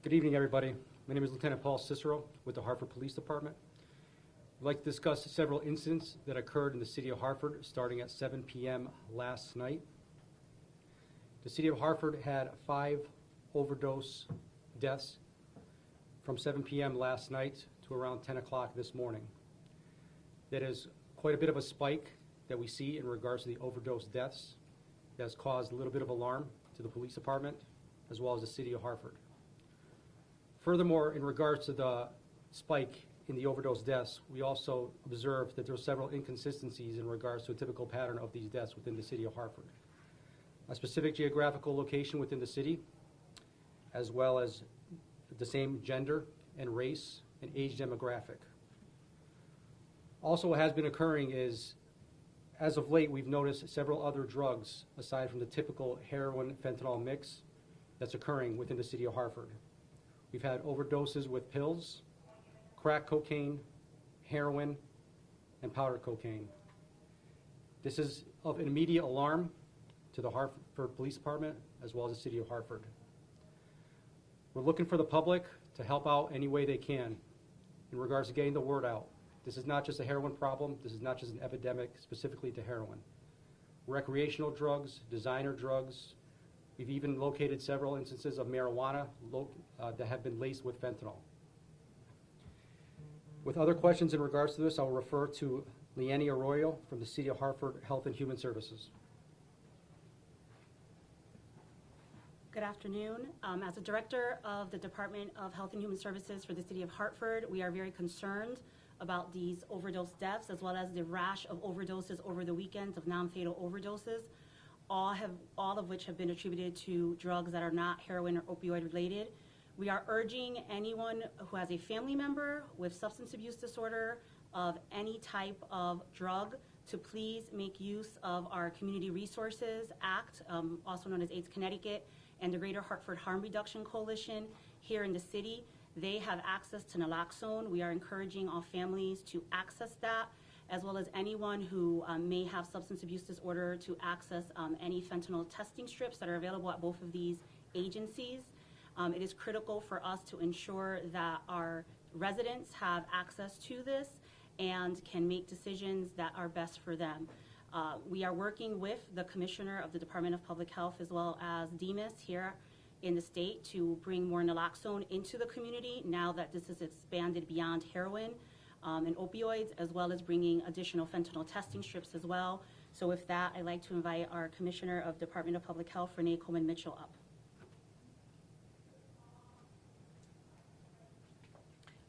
Good evening, everybody. My name is Lieutenant Paul Cicero with the Hartford Police Department. I'd like to discuss several incidents that occurred in the city of Hartford starting at 7 p.m. last night. The city of Hartford had 5 overdose deaths from 7 p.m. last night to around 10 o'clock this morning. That is quite a bit of a spike that we see in regards to the overdose deaths. That has caused a little bit of alarm to the police department as well as the city of Hartford. Furthermore, in regards to the spike in the overdose deaths, we also observed that there were several inconsistencies in regards to a typical pattern of these deaths within the city of Hartford. A specific geographical location within the city, as well as the same gender and race and age demographic. Also, what has been occurring is, as of late, we've noticed several other drugs aside from the typical heroin fentanyl mix that's occurring within the city of Hartford. We've had overdoses with pills, crack cocaine, heroin, and powder cocaine. This is of immediate alarm to the Hartford Police Department as well as the city of Hartford. We're looking for the public to help out any way they can in regards to getting the word out. This is not just a heroin problem. This is not just an epidemic specifically to heroin. Recreational drugs, designer drugs. We've even located several instances of marijuana that have been laced with fentanyl. With other questions in regards to this, I will refer to Leanne Arroyo from the City of Hartford Health and Human Services. Good afternoon. As a director of the Department of Health and Human Services for the City of Hartford, we are very concerned about these overdose deaths as well as the rash of overdoses over the weekends of non-fatal overdoses, all of which have been attributed to drugs that are not heroin or opioid related. We are urging anyone who has a family member with substance abuse disorder of any type of drug to please make use of our Community Resources Act, also known as AIDS Connecticut, and the Greater Hartford Harm Reduction Coalition here in the city. They have access to naloxone. We are encouraging all families to access that, as well as anyone who may have substance abuse disorder to access any fentanyl testing strips that are available at both of these agencies. It is critical for us to ensure that our residents have access to this and can make decisions that are best for them. We are working with the Commissioner of the Department of Public Health as well as DEMIS here in the state to bring more naloxone into the community now that this is expanded beyond heroin and opioids, as well as bringing additional fentanyl testing strips as well. So with that, I'd like to invite our Commissioner of Department of Public Health, Renee Coleman-Mitchell, up.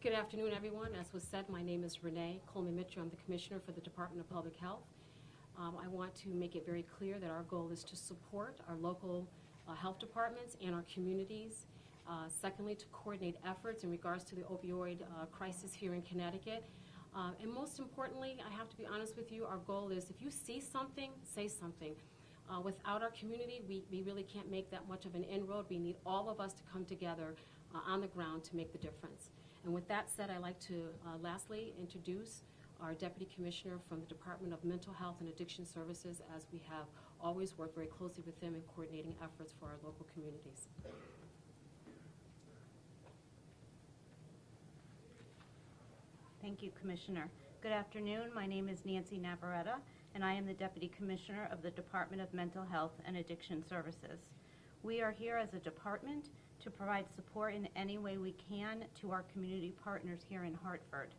Good afternoon, everyone. As was said, my name is Renee Coleman-Mitchell. I'm the Commissioner for the Department of Public Health. I want to make it very clear that our goal is to support our local health departments and our communities. Secondly, to coordinate efforts in regards to the opioid crisis here in Connecticut. And most importantly, I have to be honest with you, our goal is if you see something, say something. Without our community, we really can't make that much of an inroad. We need all of us to come together on the ground to make the difference. And with that said, I'd like to lastly introduce our Deputy Commissioner from the Department of Mental Health and Addiction Services, as we have always worked very closely with them in coordinating efforts for our local communities. Thank you, Commissioner. Good afternoon. My name is Nancy Navarretta, and I am the Deputy Commissioner of the Department of Mental Health and Addiction Services. We are here as a department to provide support in any way we can to our community partners here in Hartford.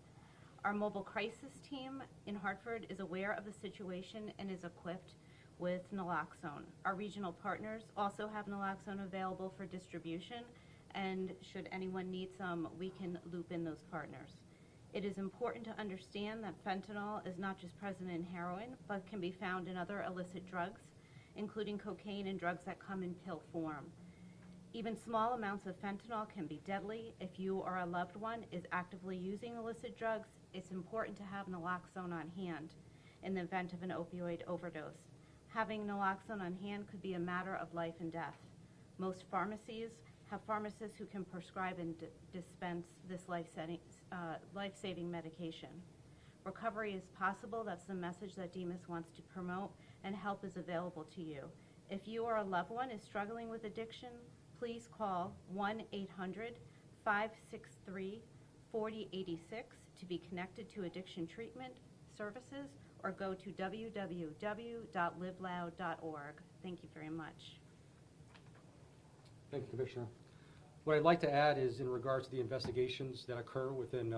Our mobile crisis team in Hartford is aware of the situation and is equipped with naloxone. Our regional partners also have naloxone available for distribution, and should anyone need some, we can loop in those partners. It is important to understand that fentanyl is not just present in heroin, but can be found in other illicit drugs, including cocaine and drugs that come in pill form. Even small amounts of fentanyl can be deadly. If you or a loved one is actively using illicit drugs, it's important to have naloxone on hand in the event of an opioid overdose. Having naloxone on hand could be a matter of life and death. Most pharmacies have pharmacists who can prescribe and dispense this life-saving medication. Recovery is possible. That's the message that DEMIS wants to promote, and help is available to you. If you or a loved one is struggling with addiction, please call 1-800-563-4086 to be connected to addiction treatment services or go to www.liveloud.org. Thank you very much. Thank you, Commissioner. What I'd like to add is in regards to the investigations that occur within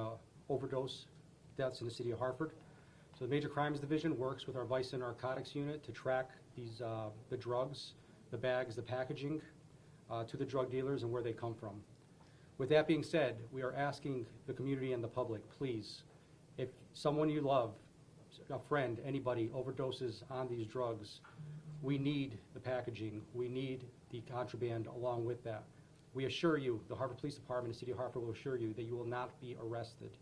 overdose deaths in the city of Hartford. So the Major Crimes Division works with our Vice and Narcotics Unit to track these the drugs, the bags, the packaging to the drug dealers and where they come from. With that being said, we are asking the community and the public, please, if someone you love, a friend, anybody overdoses on these drugs, we need the packaging, we need the contraband along with that. We assure you, the Hartford Police Department, the City of Hartford will assure you that you will not be arrested.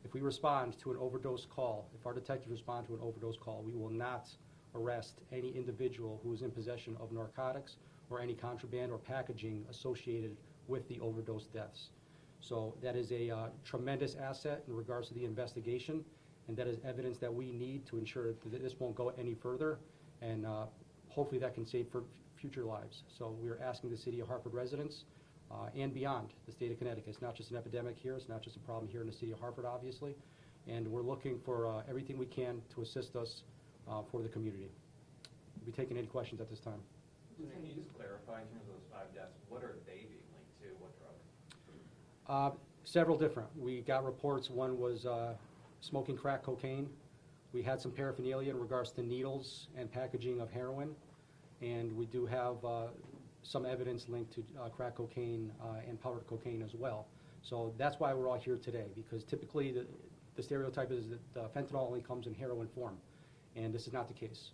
If we respond to an overdose call, if our detectives respond to an overdose call, we will not arrest any individual who is in possession of narcotics or any contraband or packaging associated with the overdose deaths. So that is a tremendous asset in regards to the investigation, and that is evidence that we need to ensure that this won't go any further, and hopefully that can save for future lives. So we're asking the City of Hartford residents and beyond the state of Connecticut. It's not just an epidemic here, it's not just a problem here in the City of Hartford, obviously, and we're looking for everything we can to assist us for the community. We'll be taking any questions at this time. Can you just clarify in terms of those 5 deaths, what are they being linked to? What drug? Several different. We got reports. One was smoking crack cocaine. We had some paraphernalia in regards to needles and packaging of heroin, and we do have some evidence linked to crack cocaine and powdered cocaine as well. So that's why we're all here today, because typically the stereotype is that fentanyl only comes in heroin form, and this is not the case.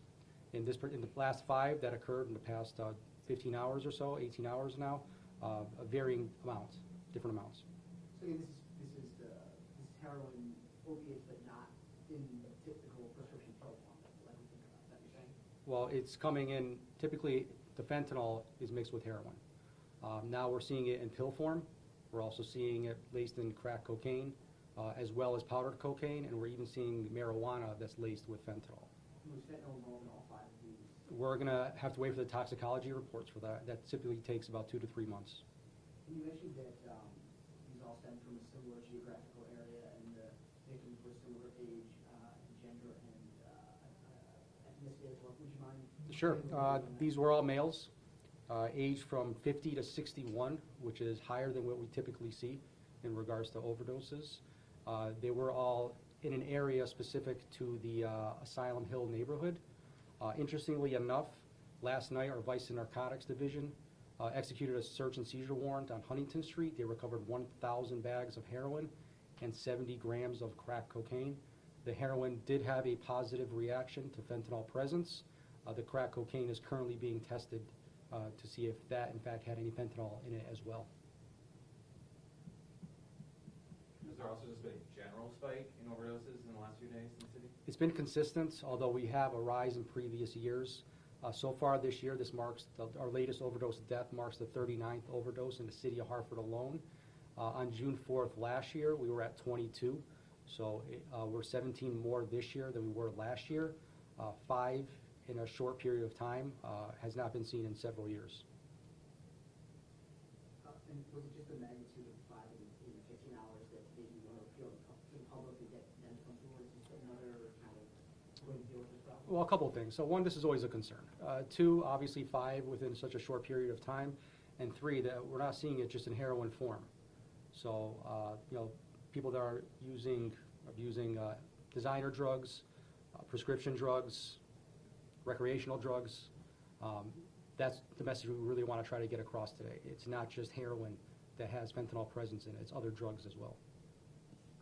In the last 5 that occurred in the past 15 hours or so, 18 hours now, a varying amounts, different amounts. So again, this is heroin, opiates, but not in the typical prescription pill form, like we think about. Is that what you're saying? Well, it's coming in, typically the fentanyl is mixed with heroin. Now we're seeing it in pill form. We're also seeing it laced in crack cocaine, as well as powdered cocaine, and we're even seeing marijuana that's laced with fentanyl. Was fentanyl involved in all 5 of these? We're going to have to wait for the toxicology reports for that. That typically takes about 2 to 3 months. And you mentioned that these all stem from a similar geographical area, and the victims were similar age, gender, and ethnicity as well. Would you mind? Sure. explaining a little bit on that? These were all males, aged from 50 to 61, which is higher than what we typically see in regards to overdoses. They were all in an area specific to the Asylum Hill neighborhood. Interestingly enough, last night our Vice and Narcotics Division executed a search and seizure warrant on Huntington Street. They recovered 1,000 bags of heroin and 70 grams of crack cocaine. The heroin did have a positive reaction to fentanyl presence. The crack cocaine is currently being tested to see if that in fact had any fentanyl in it as well. Has there also just been a general spike in overdoses in the last few days in the city? It's been consistent, although we have a rise in previous years. So far this year, this marks our latest overdose death marks the 39th overdose in the city of Hartford alone. On June 4th last year, we were at 22. So we're 17 more this year than we were last year. 5 in a short period of time has not been seen in several years. And was it just the magnitude of 5 in 15 hours that made you want to appeal to the public to get them to come forward? Is this another kind of way to deal with this problem? Well, a couple of things. So 1, this is always a concern. 2, obviously 5 within such a short period of time. And 3, that we're not seeing it just in heroin form. So, people that are abusing designer drugs, prescription drugs, recreational drugs, that's the message we really want to try to get across today. It's not just heroin that has fentanyl presence in it, it's other drugs as well.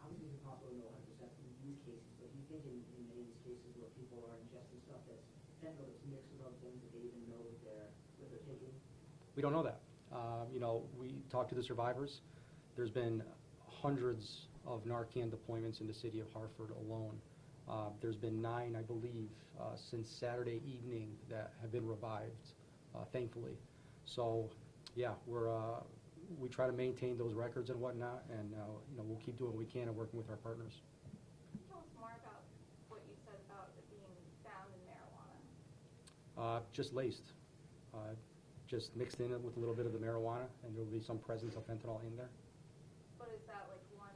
Obviously, it's impossible to know 100% in these cases, but do you think in many of these cases where people are ingesting stuff that's fentanyl that's mixed with other things that they even know what they're taking? We don't know that. We talked to the survivors. There's been hundreds of Narcan deployments in the city of Hartford alone. There's been 9, I believe, since Saturday evening that have been revived, thankfully. So, yeah, we try to maintain those records and whatnot, and we'll keep doing what we can and working with our partners. Can you tell us more about what you said about it being found in marijuana? Just laced. just mixed in with a little bit of the marijuana, and there will be some presence of fentanyl in there. But is that like one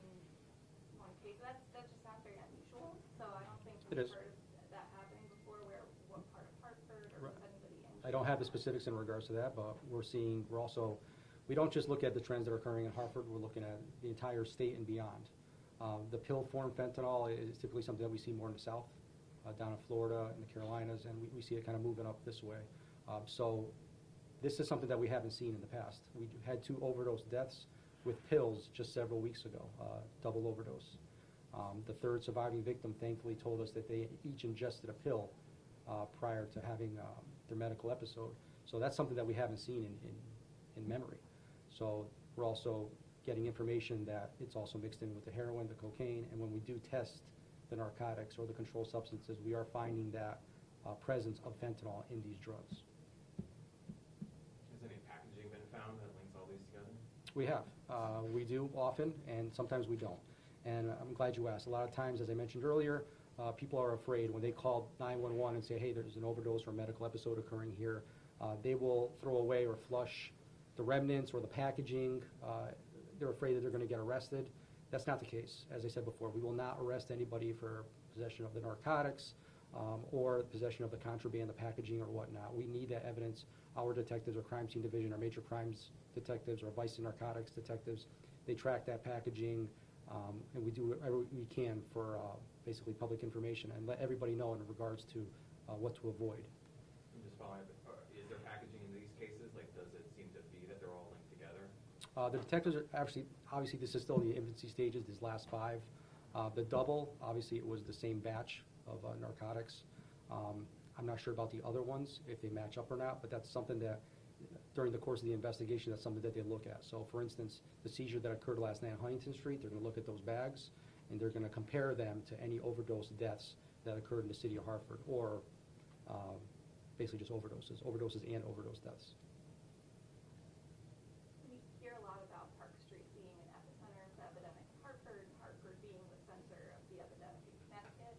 case? That just sounds very unusual. So I don't think It we've is. heard of that happening before. Where what part of Hartford or Right. was anybody in? I don't have the specifics in regards to that, but we don't just look at the trends that are occurring in Hartford, we're looking at the entire state and beyond. The pill form fentanyl is typically something that we see more in the South, down in Florida and the Carolinas, and we see it kind of moving up this way. So this is something that we haven't seen in the past. We had 2 overdose deaths with pills just several weeks ago, double overdose. The third surviving victim thankfully told us that they each ingested a pill prior to having their medical episode. So that's something that we haven't seen in memory. So we're also getting information that it's also mixed in with the heroin, the cocaine, and when we do test the narcotics or the controlled substances, we are finding that presence of fentanyl in these drugs. Has any packaging been found that links all these together? We have. We do often, and sometimes we don't. And I'm glad you asked. A lot of times, as I mentioned earlier, people are afraid when they call 911 and say, hey, there's an overdose or a medical episode occurring here. They will throw away or flush the remnants or the packaging. They're afraid that they're going to get arrested. That's not the case. As I said before, we will not arrest anybody for possession of the narcotics or possession of the contraband, the packaging, or whatnot. We need that evidence. Our detectives, our crime scene division, our major crimes detectives, our vice and narcotics detectives, they track that packaging, and we do whatever we can for basically public information and let everybody know in regards to what to avoid. I'm just following up. Is there packaging in these cases? Like, does it seem to be that they're all linked together? The detectives are obviously this is still in the infancy stages, these last 5. The double, obviously it was the same batch of narcotics. I'm not sure about the other ones, if they match up or not, but that's something that during the course of the investigation, that's something that they look at. So for instance, the seizure that occurred last night on Huntington Street, they're going to look at those bags, and they're going to compare them to any overdose deaths that occurred in the city of Hartford, or basically just overdoses and overdose deaths. We hear a lot about Park Street being an epicenter of the epidemic in Hartford, and Hartford being the center of the epidemic in Connecticut.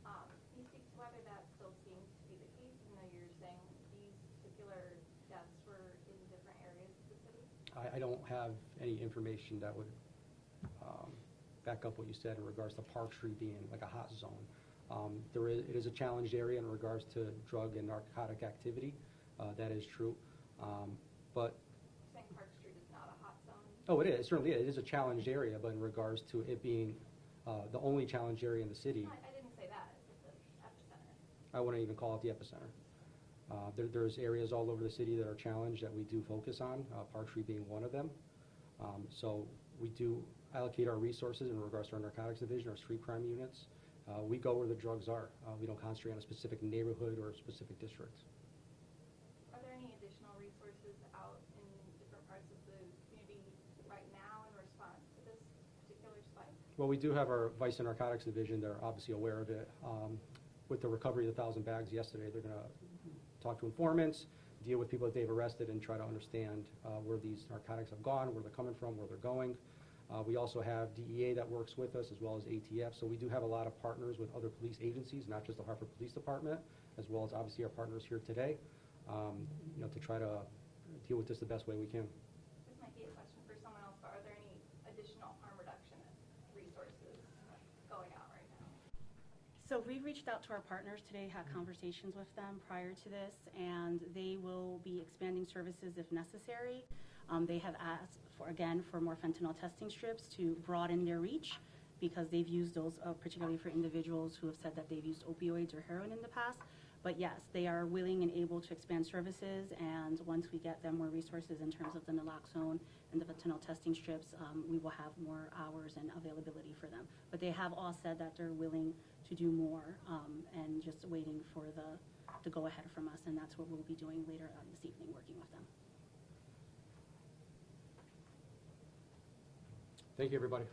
Can you speak to whether that still seems to be the case, even though you're saying these particular deaths were in different areas of the city? I don't have any information that would back up what you said in regards to Park Street being like a hot zone. It is a challenged area in regards to drug and narcotic activity. That is true. But You're saying Park Street is not a hot zone? oh, it is. It certainly is. It is a challenged area, but in regards to it being the only challenged area in the city, No, I didn't say that. It's the epicenter. I wouldn't even call it the epicenter. There's areas all over the city that are challenged that we do focus on, Park Street being one of them. So we do allocate our resources in regards to our narcotics division, our street crime units. We go where the drugs are. We don't concentrate on a specific neighborhood or a specific district. Are there any additional resources out in different parts of the community right now in response to this particular spike? Well, we do have our vice and narcotics division. They're obviously aware of it. With the recovery of the 1,000 bags yesterday, they're going to talk to informants, deal with people that they've arrested, and try to understand where these narcotics have gone, where they're coming from, where they're going. We also have DEA that works with us, as well as ATF. So we do have a lot of partners with other police agencies, not just the Hartford Police Department, as well as obviously our partners here today, to try to deal with this the best way we can. This might be a question for someone else, but are there any additional harm reduction resources going out right now? So we reached out to our partners today, had conversations with them prior to this, and they will be expanding services if necessary. They have asked, for more fentanyl testing strips to broaden their reach, because they've used those particularly for individuals who have said that they've used opioids or heroin in the past. But yes, they are willing and able to expand services, and once we get them more resources in terms of the naloxone and the fentanyl testing strips, we will have more hours and availability for them. But they have all said that they're willing to do more, and just waiting for the go-ahead from us, and that's what we'll be doing later on this evening, working with them. Thank you, everybody.